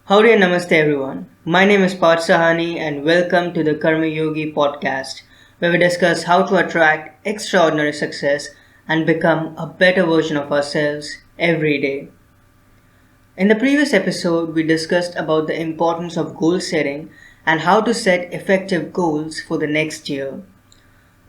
Howdy and namaste everyone. My name is Parth and welcome to the Karma Yogi podcast where we discuss how to attract extraordinary success and become a better version of ourselves every day. In the previous episode, we discussed about the importance of goal setting and how to set effective goals for the next year.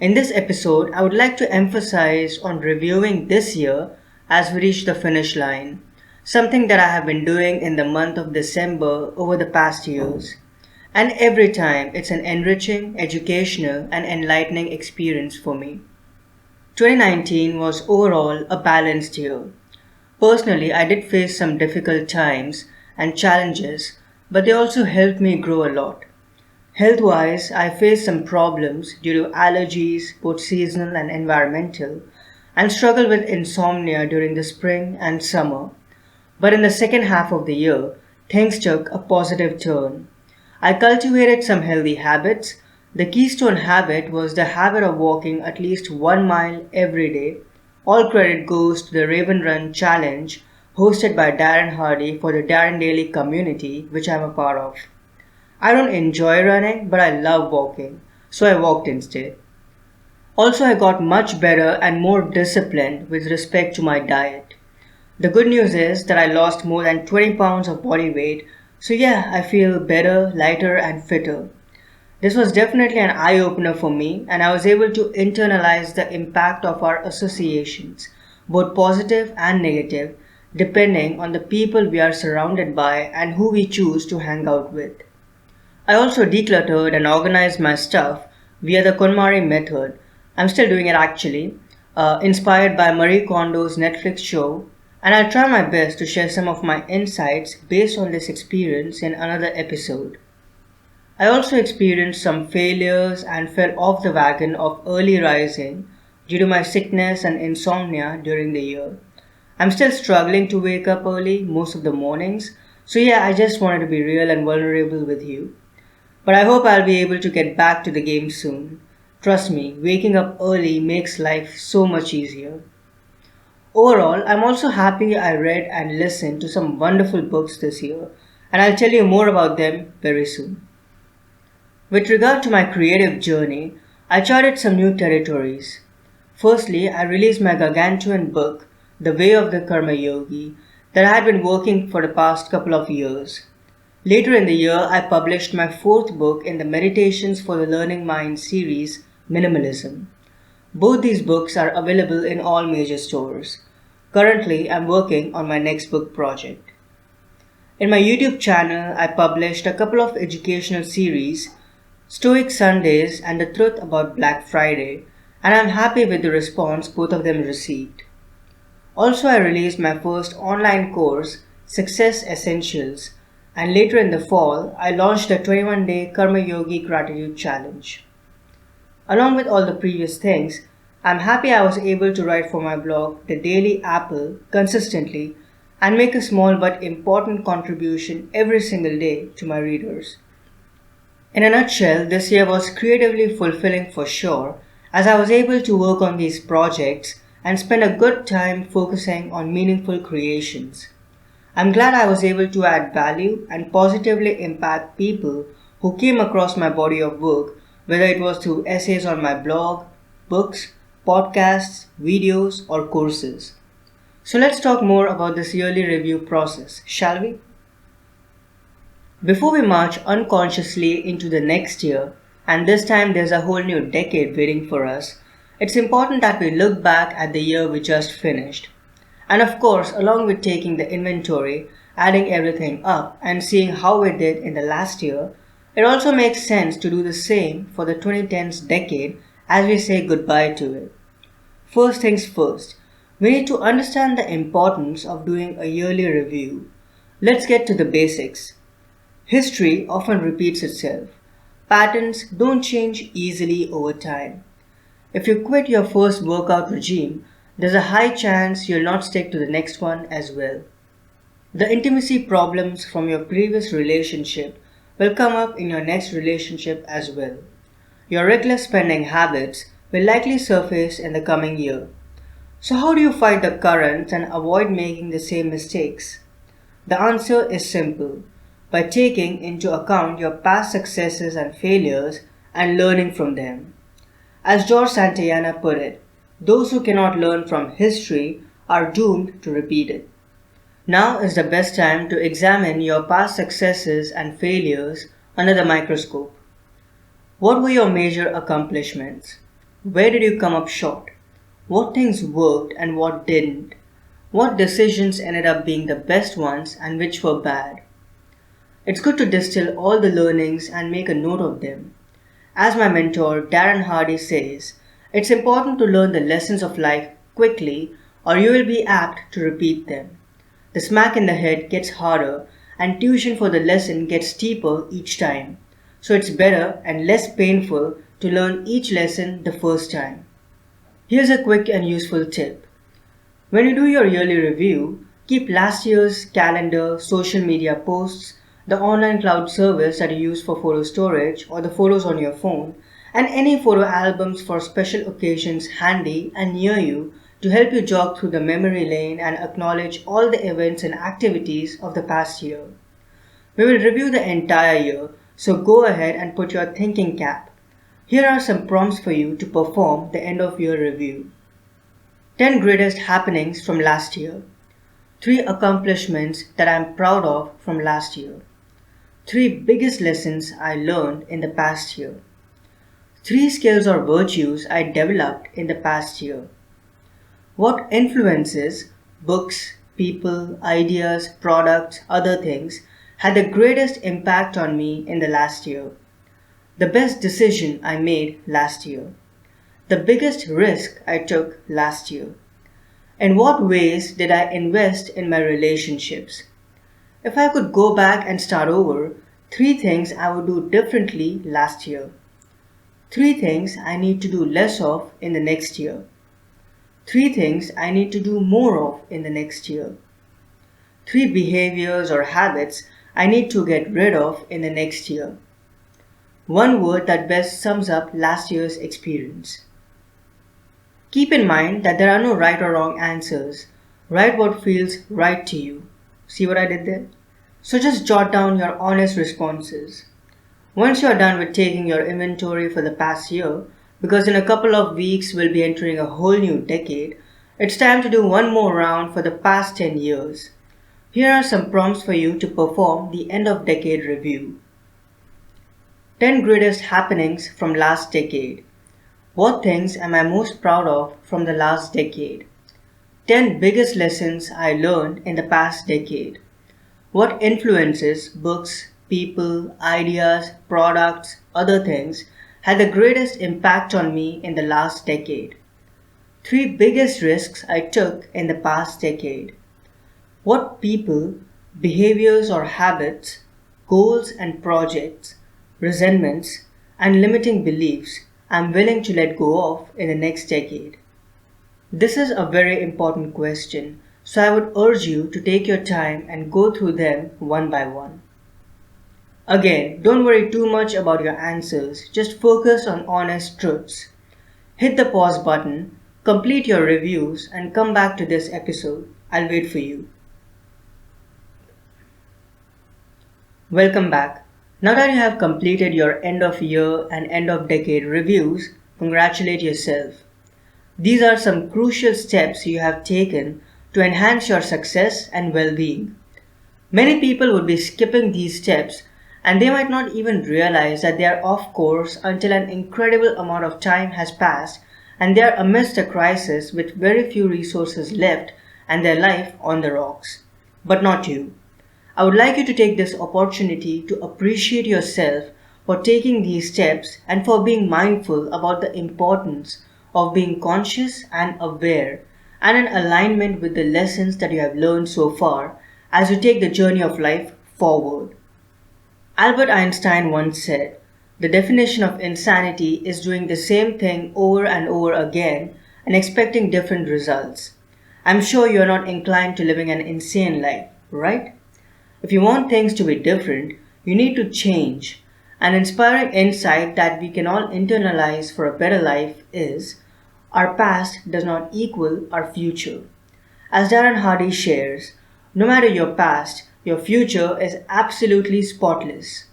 In this episode, I would like to emphasize on reviewing this year as we reach the finish line, something that I have been doing in the month of December over the past years. And every time it's an enriching, educational, and enlightening experience for me. 2019 was overall a balanced year. Personally, I did face some difficult times and challenges, but they also helped me grow a lot. Health wise, I faced some problems due to allergies, both seasonal and environmental, and struggled with insomnia during the spring and summer. But in the second half of the year, things took a positive turn. I cultivated some healthy habits. The keystone habit was the habit of walking at least 1 mile every day. All credit goes to the Raven Run Challenge hosted by Darren Hardy for the Darren Daily community, which I'm a part of. I don't enjoy running, but I love walking, so I walked instead. Also, I got much better and more disciplined with respect to my diet. The good news is that I lost more than 20 pounds of body weight, so yeah, I feel better, lighter, and fitter. This was definitely an eye opener for me, and I was able to internalize the impact of our associations, both positive and negative, depending on the people we are surrounded by and who we choose to hang out with. I also decluttered and organized my stuff via the KonMari method. I'm still doing it actually, inspired by Marie Kondo's Netflix show, and I'll try my best to share some of my insights based on this experience in another episode. I also experienced some failures and fell off the wagon of early rising due to my sickness and insomnia during the year. I'm still struggling to wake up early most of the mornings, so yeah, I just wanted to be real and vulnerable with you. But I hope I'll be able to get back to the game soon. Trust me, waking up early makes life so much easier. Overall, I'm also happy I read and listened to some wonderful books this year, and I'll tell you more about them very soon. With regard to my creative journey, I charted some new territories. Firstly, I released my gargantuan book, The Way of the Karma Yogi, that I had been working for the past couple of years. Later in the year, I published my fourth book in the Meditations for the Learning Mind series, Minimalism. Both these books are available in all major stores. Currently, I'm working on my next book project. In my YouTube channel, I published a couple of educational series, Stoic Sundays and The Truth About Black Friday, and I'm happy with the response both of them received. Also, I released my first online course, Success Essentials, and later in the fall, I launched the 21-day Karma Yogi Gratitude Challenge. Along with all the previous things, I'm happy I was able to write for my blog, The Daily Apple, consistently and make a small but important contribution every single day to my readers. In a nutshell, this year was creatively fulfilling for sure, as I was able to work on these projects and spend a good time focusing on meaningful creations. I'm glad I was able to add value and positively impact people who came across my body of work, whether it was through essays on my blog, books, podcasts, videos, or courses. So let's talk more about this yearly review process, shall we? Before we march unconsciously into the next year, and this time there's a whole new decade waiting for us, it's important that we look back at the year we just finished. And of course, along with taking the inventory, adding everything up, and seeing how we did in the last year, it also makes sense to do the same for the 2010s decade as we say goodbye to it. First things first, we need to understand the importance of doing a yearly review. Let's get to the basics. History often repeats itself. Patterns don't change easily over time. If you quit your first workout regime, there's a high chance you'll not stick to the next one as well. The intimacy problems from your previous relationship will come up in your next relationship as well. Your reckless spending habits will likely surface in the coming year. So how do you fight the currents and avoid making the same mistakes? The answer is simple. by taking into account your past successes and failures and learning from them. As George Santayana put it, those who cannot learn from history are doomed to repeat it. Now is the best time to examine your past successes and failures under the microscope. What were your major accomplishments? Where did you come up short? What things worked and what didn't? What decisions ended up being the best ones and which were bad? It's good to distill all the learnings and make a note of them. As my mentor Darren Hardy says, it's important to learn the lessons of life quickly or you will be apt to repeat them. The smack in the head gets harder and tuition for the lesson gets steeper each time. So it's better and less painful to learn each lesson the first time. Here's a quick and useful tip. When you do your yearly review, keep last year's calendar, social media posts, the online cloud service that you use for photo storage or the photos on your phone, and any photo albums for special occasions handy and near you to help you jog through the memory lane and acknowledge all the events and activities of the past year. We will review the entire year, so go ahead and put your thinking cap. Here are some prompts for you to perform the end of year review. 10 greatest happenings from last year. 3 accomplishments that I am proud of from last year. 3 biggest lessons I learned in the past year. 3 skills or virtues I developed in the past year. What influences, books, people, ideas, products, other things had the greatest impact on me in the last year? The best decision I made last year. The biggest risk I took last year. In what ways did I invest in my relationships? If I could go back and start over, 3 things I would do differently last year. 3 things I need to do less of in the next year. 3 things I need to do more of in the next year. 3 behaviors or habits I need to get rid of in the next year. One word that best sums up last year's experience. Keep in mind that there are no right or wrong answers. Write what feels right to you. See what I did there? So just jot down your honest responses. Once you are done with taking your inventory for the past year, because in a couple of weeks we'll be entering a whole new decade, it's time to do one more round for the past 10 years. Here are some prompts for you to perform the end of decade review. 10 greatest happenings from last decade. What things am I most proud of from the last decade? 10 biggest lessons I learned in the past decade. What influences, books, people, ideas, products, other things had the greatest impact on me in the last decade? 3 biggest risks I took in the past decade. What people, behaviors or habits, goals and projects, resentments, and limiting beliefs I'm willing to let go of in the next decade? This is a very important question, so I would urge you to take your time and go through them one by one. Again, don't worry too much about your answers, just focus on honest truths. Hit the pause button, complete your reviews, and come back to this episode. I'll wait for you. Welcome back. Now that you have completed your end of year and end of decade reviews, congratulate yourself. These are some crucial steps you have taken to enhance your success and well-being. Many people would be skipping these steps and they might not even realize that they are off course until an incredible amount of time has passed and they are amidst a crisis with very few resources left and their life on the rocks. But not you. I would like you to take this opportunity to appreciate yourself for taking these steps and for being mindful about the importance of being conscious and aware and in alignment with the lessons that you have learned so far as you take the journey of life forward. Albert Einstein once said, "The definition of insanity is doing the same thing over and over again and expecting different results." I'm sure you're not inclined to living an insane life, right? If you want things to be different, you need to change. An inspiring insight that we can all internalize for a better life is, our past does not equal our future. As Darren Hardy shares, no matter your past, Your future is absolutely spotless.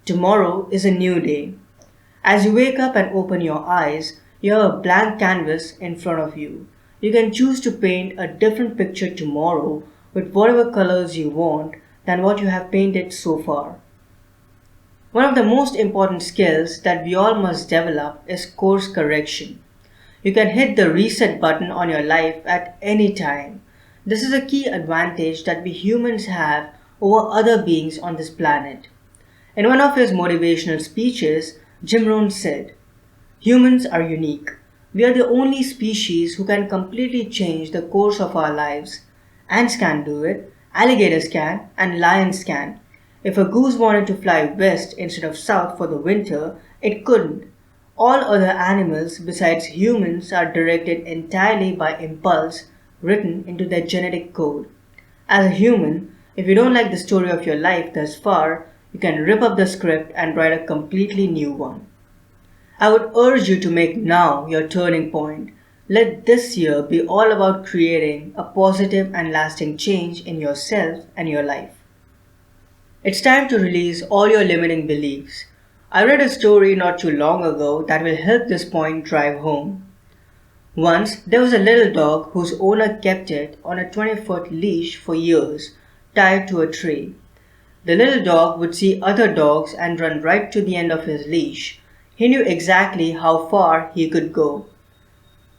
Tomorrow is a new day. As you wake up and open your eyes, you have a blank canvas in front of you. You can choose to paint a different picture tomorrow with whatever colors you want than what you have painted so far. One of the most important skills that we all must develop is course correction. You can hit the reset button on your life at any time. This is a key advantage that we humans have over other beings on this planet. In one of his motivational speeches, Jim Rohn said, "Humans are unique. We are the only species who can completely change the course of our lives. Ants can do it, alligators can, and lions can. If a goose wanted to fly west instead of south for the winter, it couldn't. All other animals besides humans are directed entirely by impulse written into their genetic code. As a human, if you don't like the story of your life thus far, you can rip up the script and write a completely new one." I would urge you to make now your turning point. Let this year be all about creating a positive and lasting change in yourself and your life. It's time to release all your limiting beliefs. I read a story not too long ago that will help this point drive home. Once, there was a little dog whose owner kept it on a 20-foot leash for years, tied to a tree. The little dog would see other dogs and run right to the end of his leash. He knew exactly how far he could go.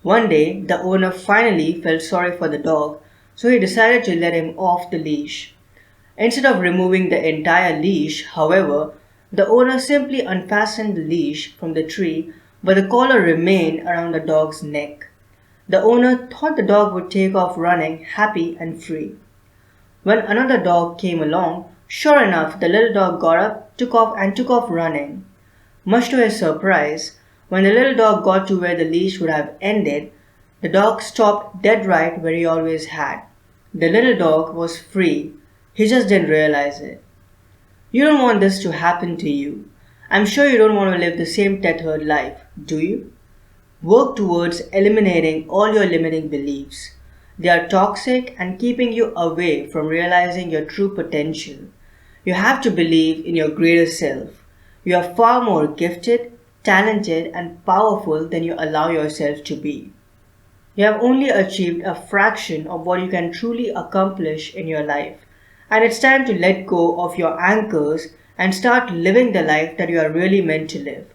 One day, the owner finally felt sorry for the dog, so he decided to let him off the leash. Instead of removing the entire leash, however, the owner simply unfastened the leash from the tree, but the collar remained around the dog's neck. The owner thought the dog would take off running happy and free. When another dog came along, sure enough, the little dog got up, took off running. Much to his surprise, when the little dog got to where the leash would have ended, the dog stopped dead right where he always had. The little dog was free. He just didn't realize it. You don't want this to happen to you. I'm sure you don't want to live the same tethered life, do you? Work towards eliminating all your limiting beliefs. They are toxic and keeping you away from realizing your true potential. You have to believe in your greater self. You are far more gifted, talented, and powerful than you allow yourself to be. You have only achieved a fraction of what you can truly accomplish in your life. And it's time to let go of your anchors and start living the life that you are really meant to live.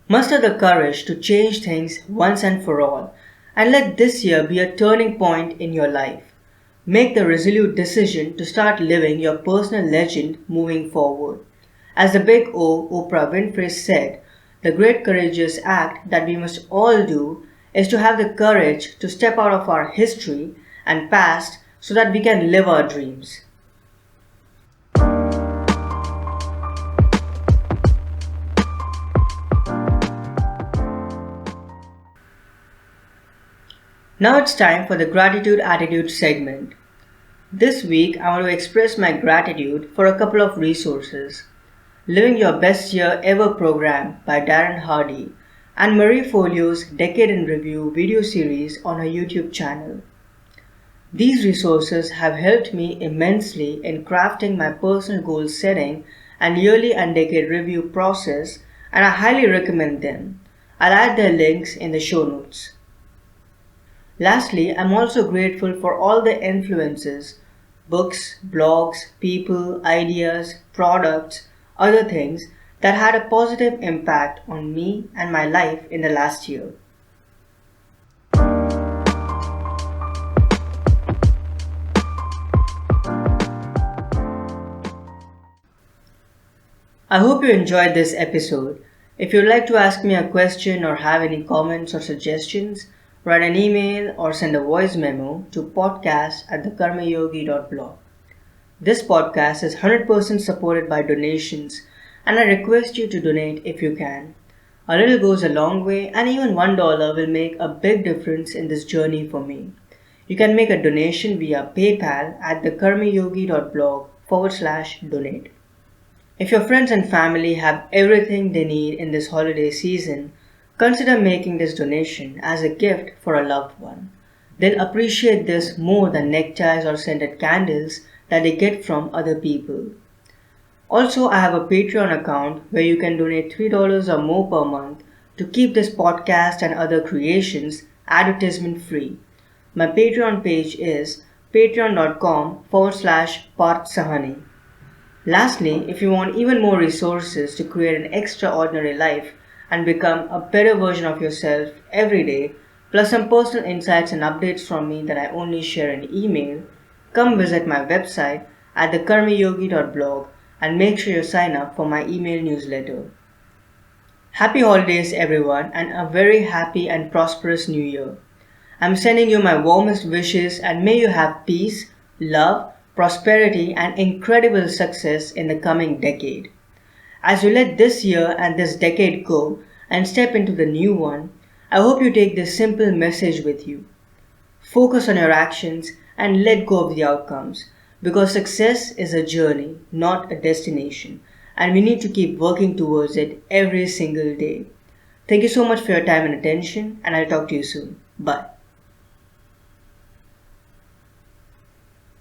Muster the courage to change things once and for all, and let this year be a turning point in your life. Make the resolute decision to start living your personal legend moving forward. As the big O, Oprah Winfrey said, the great courageous act that we must all do is to have the courage to step out of our history and past so that we can live our dreams. Now it's time for the Gratitude Attitude segment. This week I want to express my gratitude for a couple of resources. Living Your Best Year Ever program by Darren Hardy and Marie Forleo's Decade in Review video series on her YouTube channel. These resources have helped me immensely in crafting my personal goal setting and yearly and decade review process, and I highly recommend them. I'll add their links in the show notes. Lastly, I'm also grateful for all the influences, books, blogs, people, ideas, products, other things that had a positive impact on me and my life in the last year. I hope you enjoyed this episode. If you'd like to ask me a question or have any comments or suggestions, write an email or send a voice memo to podcast@thekarmayogi.blog. This podcast is 100% supported by donations, and I request you to donate if you can. A little goes a long way, and even $1 will make a big difference in this journey for me. You can make a donation via PayPal at thekarmayogi.blog/donate. If your friends and family have everything they need in this holiday season, consider making this donation as a gift for a loved one. They'll appreciate this more than neckties or scented candles that they get from other people. Also, I have a Patreon account where you can donate $3 or more per month to keep this podcast and other creations advertisement free. My Patreon page is patreon.com/Parth. Lastly, if you want even more resources to create an extraordinary life and become a better version of yourself every day, plus some personal insights and updates from me that I only share in email, come visit my website at thekarmayogi.blog and make sure you sign up for my email newsletter. Happy holidays, everyone, and a very happy and prosperous new year. I'm sending you my warmest wishes and may you have peace, love, prosperity, and incredible success in the coming decade. As you let this year and this decade go and step into the new one, I hope you take this simple message with you. Focus on your actions and let go of the outcomes because success is a journey, not a destination, and we need to keep working towards it every single day. Thank you so much for your time and attention, and I'll talk to you soon. Bye.